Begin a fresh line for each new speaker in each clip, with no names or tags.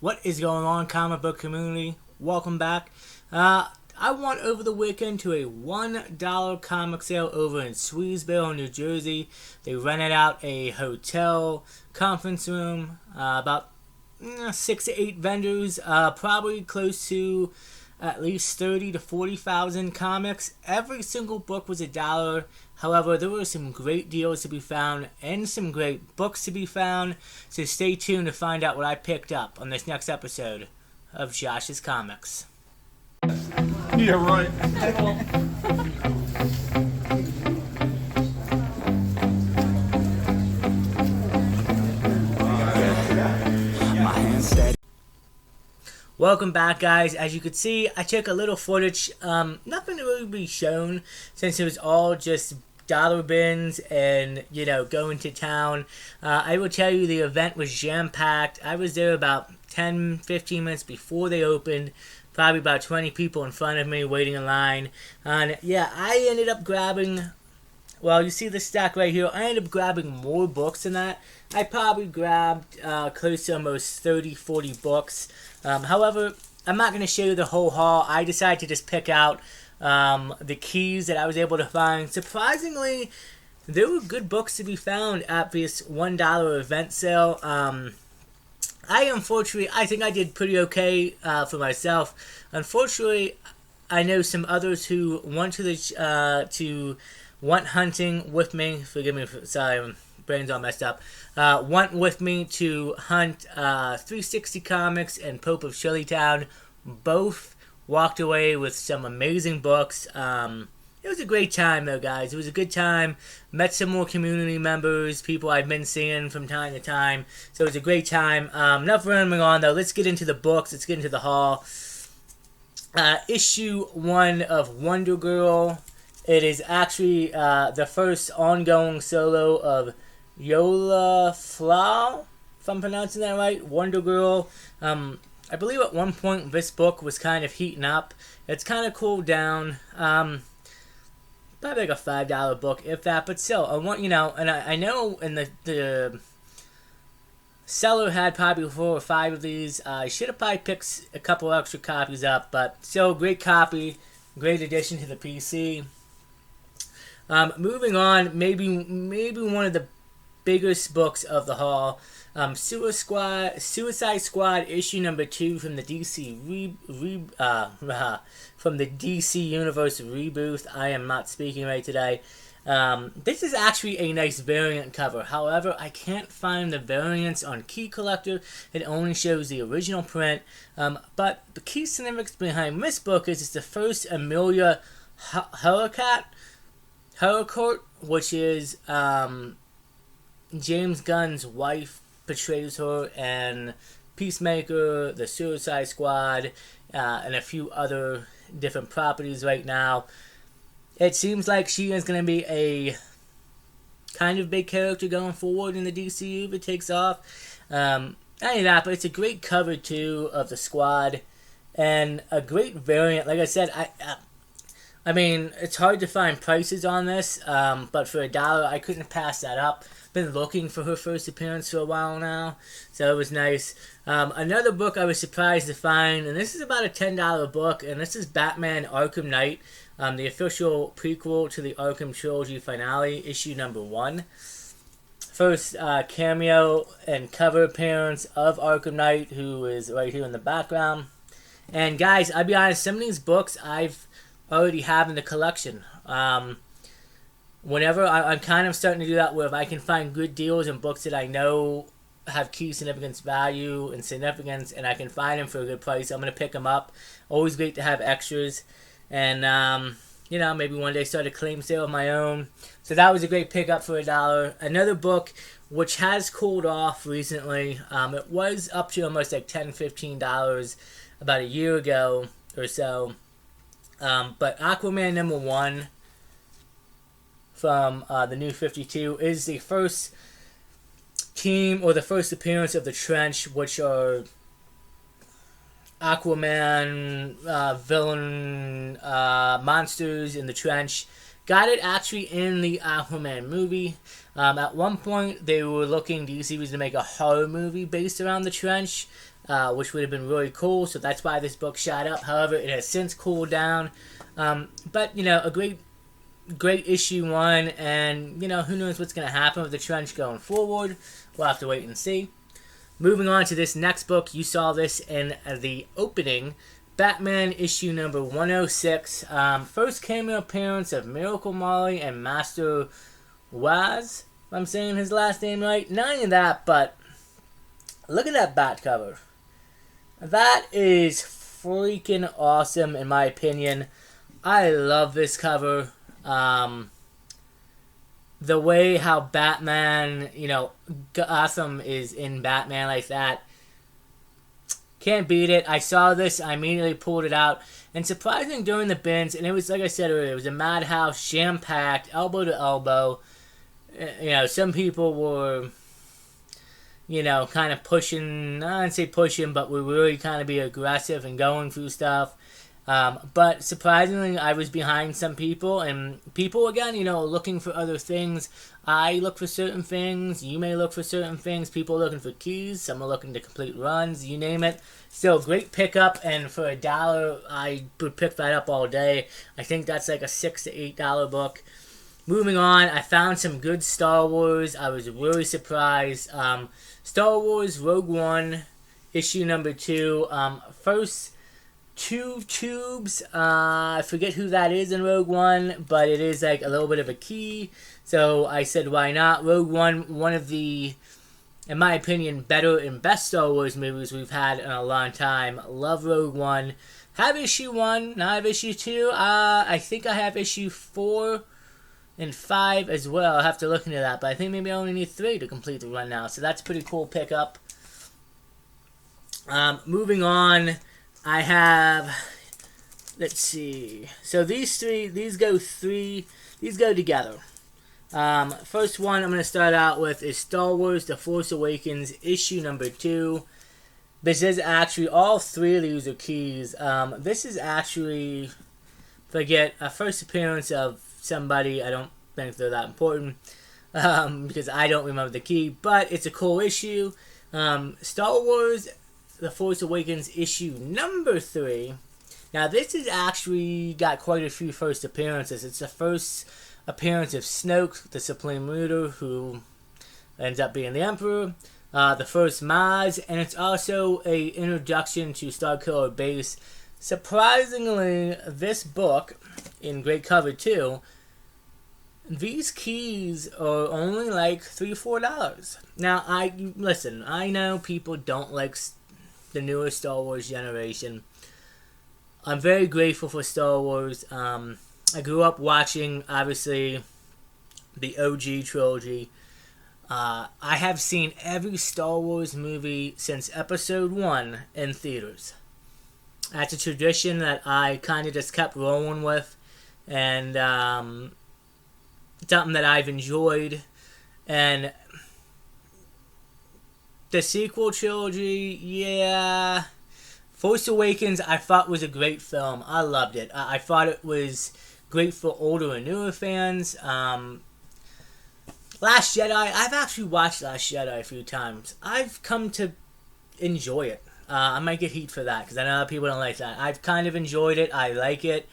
What is going on, comic book community? Welcome back. I went over the weekend to a $1 comic sale over in Swedesboro, New Jersey. They rented out a hotel conference room, about 6 to 8 vendors, probably close to at least 30 to 40,000 comics. Every single book was $1. However, there were some great deals to be found and some great books to be found. So stay tuned to find out what I picked up on this next episode of Josh's Comics.
Yeah, right.
Welcome back, guys. As you can see, I took a little footage. Nothing to really be shown since it was all just dollar bins and, going to town. I will tell you the event was jam-packed. I was there about 10-15 minutes before they opened. Probably about 20 people in front of me waiting in line. And yeah, I ended up grabbing, well, you see the stack right here. I ended up grabbing more books than that. I probably grabbed close to almost 30-40 books. However, I'm not going to show you the whole haul. I decided to just pick out the keys that I was able to find. Surprisingly, there were good books to be found at this $1 event sale. I think I did pretty okay for myself. Unfortunately, I know some others who went to went hunting with me. Forgive me, sorry, my brain's all messed up. Went with me to hunt 360 Comics and Pope of Shillitown. Both walked away with some amazing books. It was a great time, though, guys. It was a good time. Met some more community members, people I've been seeing from time to time. So it was a great time. Enough rambling on, though. Let's get into the books. Let's get into the haul. Issue 1 of Wonder Girl. It is actually the first ongoing solo of Yola Flau, if I'm pronouncing that right. Wonder Girl. I believe at one point this book was kind of heating up. It's kind of cooled down. Probably like a $5 book, if that, but still, and I know in the seller had probably 4 or 5 of these. I should have probably picked a couple extra copies up, but still, great copy, great addition to the PC. Moving on, maybe one of the biggest books of the haul, Suicide Squad issue number 2 from the DC from the DC Universe reboot. I am not speaking right today. This is actually a nice variant cover. However, I can't find the variants on Key Collector. It only shows the original print. But the key significance behind this book is it's the first Amelia Harcourt, which is James Gunn's wife, portrays her in Peacemaker, the Suicide Squad, and a few other different properties right now. It seems like she is going to be a kind of big character going forward in the DCU if it takes off. Not only that, but it's a great cover too of the Squad, and a great variant. Like I said, I mean, it's hard to find prices on this, but for $1, I couldn't pass that up. Been looking for her first appearance for a while now, so it was nice. Another book I was surprised to find, and this is about a $10 book, and this is Batman Arkham Knight, the official prequel to the Arkham Trilogy finale, issue number 1. First cameo and cover appearance of Arkham Knight, who is right here in the background. And guys, I'll be honest, some of these books I've already have in the collection. Whenever I'm kind of starting to do that, where if I can find good deals and books that I know have key significance value and significance, and I can find them for a good price, I'm going to pick them up. Always great to have extras. And, maybe one day start a claim sale of my own. So that was a great pickup for $1. Another book which has cooled off recently. It was up to almost like $10-15 about a year ago or so. But Aquaman number 1 from the New 52 is the first team, or the first appearance of the Trench, which are Aquaman, villain, monsters in the Trench. Got it actually in the Aquaman movie. At one point, they were looking, DC was to make a horror movie based around the Trench. which would have been really cool. So that's why this book shot up. However, it has since cooled down. But a great issue 1, and who knows what's going to happen with the Trench going forward. We'll have to wait and see. Moving on to this next book, you saw this in the opening. Batman issue number 106. First cameo appearance of Miracle Molly and Master Waz, if I'm saying his last name right. Not only that, but look at that bat cover. That is freaking awesome in my opinion. I love this cover. The way how Batman, Gotham is in Batman like that. Can't beat it. I saw this, I immediately pulled it out. And surprisingly during the bins, and it was like I said earlier, it was a madhouse, jam-packed, elbow to elbow. Some people were, kind of pushing, I don't say pushing, but were really kind of be aggressive and going through stuff. But surprisingly, I was behind some people, and people, again, looking for other things. I look for certain things, you may look for certain things, people are looking for keys, some are looking to complete runs, you name it. Still, great pickup, and for $1, I would pick that up all day. I think that's like a $6 to $8 book. Moving on, I found some good Star Wars. I was really surprised. Star Wars Rogue One, issue number 2. First 2 tubes. I forget who that is in Rogue One, but it is like a little bit of a key. So I said, why not? Rogue One, one of the, in my opinion, better and best Star Wars movies we've had in a long time. Love Rogue One. Have issue 1, not have issue 2. I think I have issue 4 and 5 as well. I'll have to look into that, but I think maybe I only need 3 to complete the run now. So that's a pretty cool pickup. Moving on. I have, let's see, so these go together. First one I'm going to start out with is Star Wars The Force Awakens, issue number 2. This is actually, all 3 of these are keys. This is actually, forget, a first appearance of somebody. I don't think they're that important, because I don't remember the key, but it's a cool issue. Star Wars The Force Awakens issue number 3. Now this has actually got quite a few first appearances. It's the first appearance of Snoke, the Supreme Leader, who ends up being the Emperor. The first Maz, and it's also a introduction to Starkiller Base. Surprisingly, this book, in great cover too, these keys are only like $3 or $4. Now, I know people don't like the newer Star Wars generation. I'm very grateful for Star Wars. I grew up watching, obviously, the OG trilogy. I have seen every Star Wars movie since Episode 1 in theaters. That's a tradition that I kind of just kept rolling with, and something that I've enjoyed. And the sequel trilogy, yeah. Force Awakens, I thought was a great film. I loved it. I thought it was great for older and newer fans. Last Jedi, I've actually watched Last Jedi a few times. I've come to enjoy it. I might get heat for that, because I know people don't like that. I've kind of enjoyed it. I like it.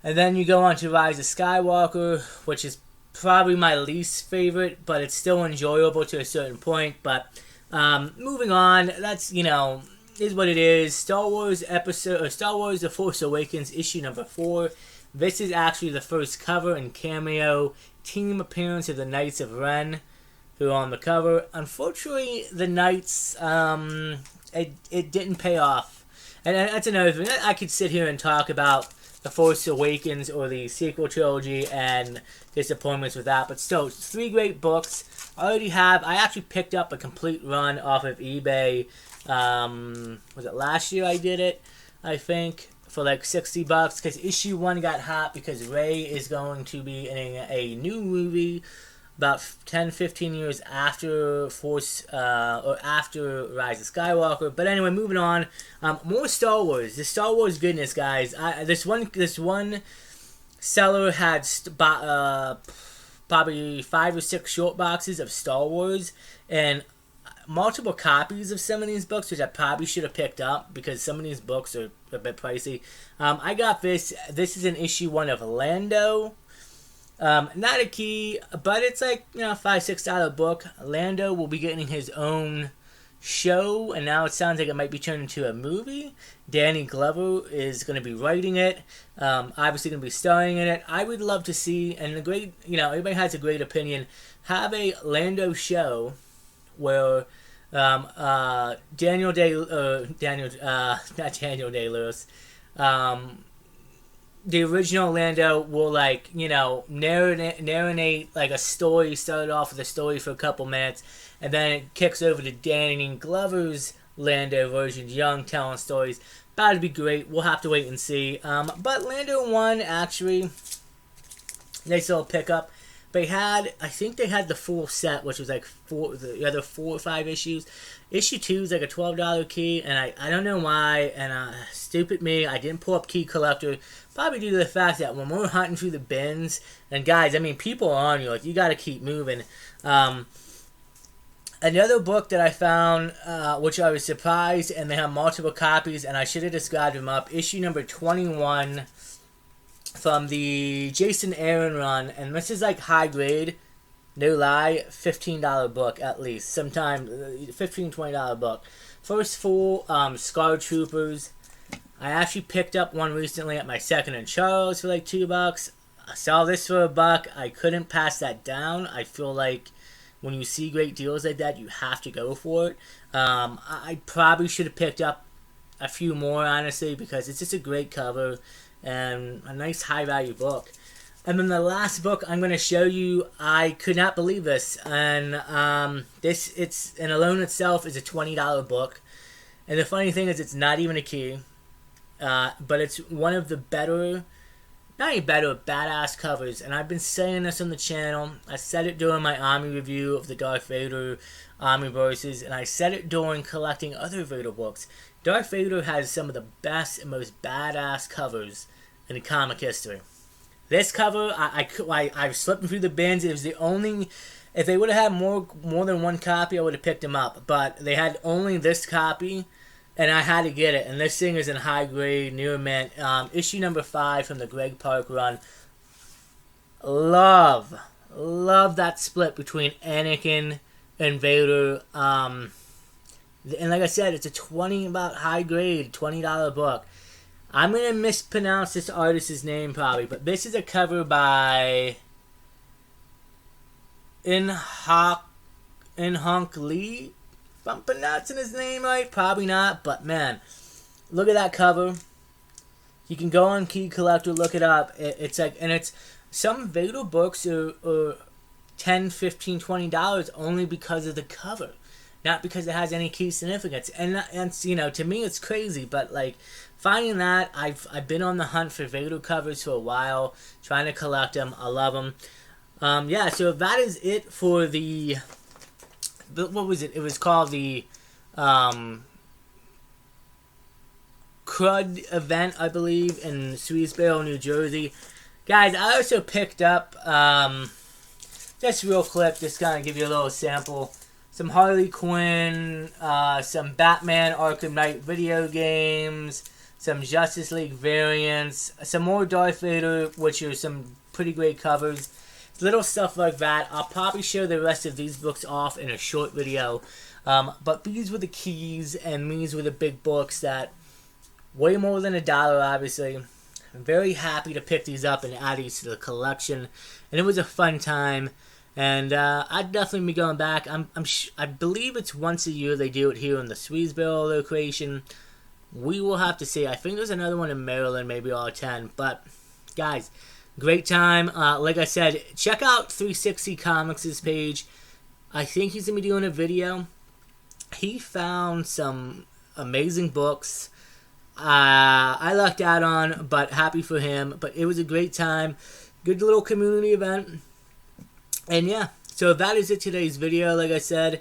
And then you go on to Rise of Skywalker, which is probably my least favorite, but it's still enjoyable to a certain point. But moving on, that's, is what it is. Star Wars The Force Awakens issue number 4. This is actually the first cover and cameo team appearance of the Knights of Ren, who are on the cover. Unfortunately, the Knights, it didn't pay off. And that's another thing. I could sit here and talk about The Force Awakens or the sequel trilogy and disappointments with that, but still, 3 great books. I actually picked up a complete run off of eBay. Was it last year I did it? I think for like $60, because issue 1 got hot because Rey is going to be in a new movie about 10-15 years after after Rise of Skywalker. But anyway, moving on. More Star Wars. The Star Wars goodness, guys. This one seller had probably 5 or 6 short boxes of Star Wars, and multiple copies of some of these books, which I probably should have picked up because some of these books are a bit pricey. I got this. This is an issue 1 of Lando. Not a key, but it's like, $5-6 book. Lando will be getting his own show, and now it sounds like it might be turned into a movie. Danny Glover is going to be writing it. Obviously going to be starring in it. I would love to see, and everybody has a great opinion, have a Lando show where not Daniel Day-Lewis, the original Lando will narrate like a story, started off with a story for a couple minutes, and then it kicks over to Danny Glover's Lando version, young, telling stories. About to be great. We'll have to wait and see. But Lando 1, actually, nice little pickup. I think they had the full set, which was like the other 4 or 5 issues. Issue 2 is like a $12 key, and I don't know why, and stupid me, I didn't pull up Key Collector, probably due to the fact that when we're hunting through the bins, and guys, people are on you, like, you gotta keep moving. Another book that I found, which I was surprised, and they have multiple copies, and I should have described them up, issue number 21, from the Jason Aaron run, and this is like high grade, no lie, $15 book at least, sometime $15-$20 book. First full Scar Troopers. I actually picked up one recently at my Second and Charles for like $2. I saw this for $1. I couldn't pass that down. I feel like when you see great deals like that, you have to go for it. I probably should have picked up a few more, honestly, because it's just a great cover and a nice high-value book. And then the last book I'm going to show you, I could not believe this. And it's alone itself is a $20 book. And the funny thing is, it's not even a key. But it's one of the better, not even better, badass covers. And I've been saying this on the channel. I said it during my Army review of the Darth Vader Army Verses. And I said it during collecting other Vader books. Darth Vader has some of the best and most badass covers in comic history. This cover, I was slipping through the bins. It was the only, if they would have had more than one copy, I would have picked them up. But they had only this copy, and I had to get it. And this thing is in high grade, near mint. Issue number 5 from the Greg Park run. Love that split between Anakin and Vader. And like I said, it's a high grade, $20 book. I'm going to mispronounce this artist's name probably, but this is a cover by In-Hunk Lee. If I'm pronouncing his name right, probably not, but man, look at that cover. You can go on Key Collector, look it up. It's like, and it's, some Vader books are $10, $15, $20 only because of the cover. Not because it has any key significance. And to me it's crazy, but like finding that, I've been on the hunt for Vader covers for a while, trying to collect them. I love them. Yeah, so that is it for the what was it? It was called the Crud event, I believe, in Swedesboro, New Jersey. Guys, I also picked up just real quick, just kind of give you a little sample. Some Harley Quinn, some Batman Arkham Knight video games, some Justice League variants, some more Darth Vader, which are some pretty great covers. Little stuff like that. I'll probably show the rest of these books off in a short video. But these were the keys, and these were the big books that way more than $1, obviously. I'm very happy to pick these up and add these to the collection. And it was a fun time. And I'd definitely be going back. I believe it's once a year they do it here in the Swedesboro location. We will have to see. I think there's another one in Maryland. Maybe I'll attend. But, guys, great time. Like I said, check out 360 Comics' page. I think he's going to be doing a video. He found some amazing books. I lucked out on, but happy for him. But it was a great time. Good little community event. And yeah, so that is it today's video. Like I said,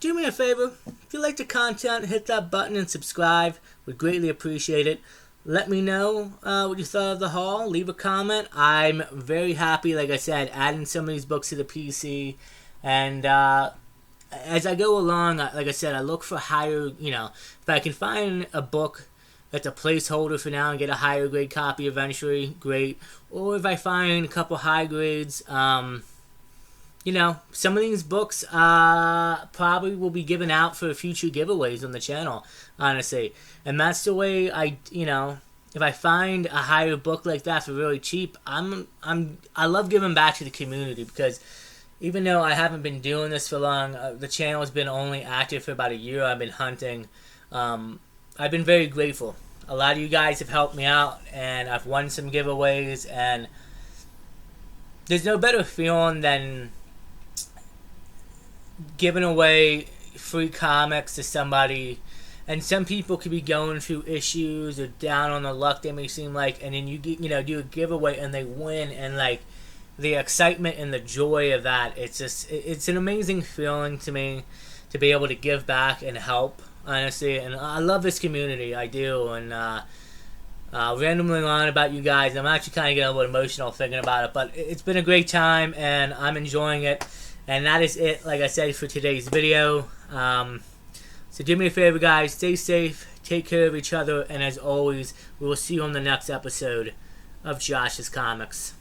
do me a favor. If you like the content, hit that button and subscribe. We'd greatly appreciate it. Let me know what you thought of the haul. Leave a comment. I'm very happy, like I said, adding some of these books to the PC. And as I go along, like I said, I look for higher, if I can find a book that's a placeholder for now and get a higher grade copy eventually, great. Or if I find a couple high grades, some of these books probably will be given out for future giveaways on the channel, honestly. And that's the way if I find a higher book like that for really cheap, I love giving back to the community, because even though I haven't been doing this for long, the channel has been only active for about a year. I've been hunting. I've been very grateful. A lot of you guys have helped me out, and I've won some giveaways, and there's no better feeling than giving away free comics to somebody. And some people could be going through issues or down on the luck, they may seem like, and then you do a giveaway and they win, and like the excitement and the joy of that, it's an amazing feeling to me to be able to give back and help, honestly. And I love this community, I do. And randomly on about you guys, I'm actually kind of getting a little emotional thinking about it, but it's been a great time and I'm enjoying it. And that is it, like I said, for today's video. So do me a favor, guys, stay safe, take care of each other, and as always, we will see you on the next episode of Josh's Comics.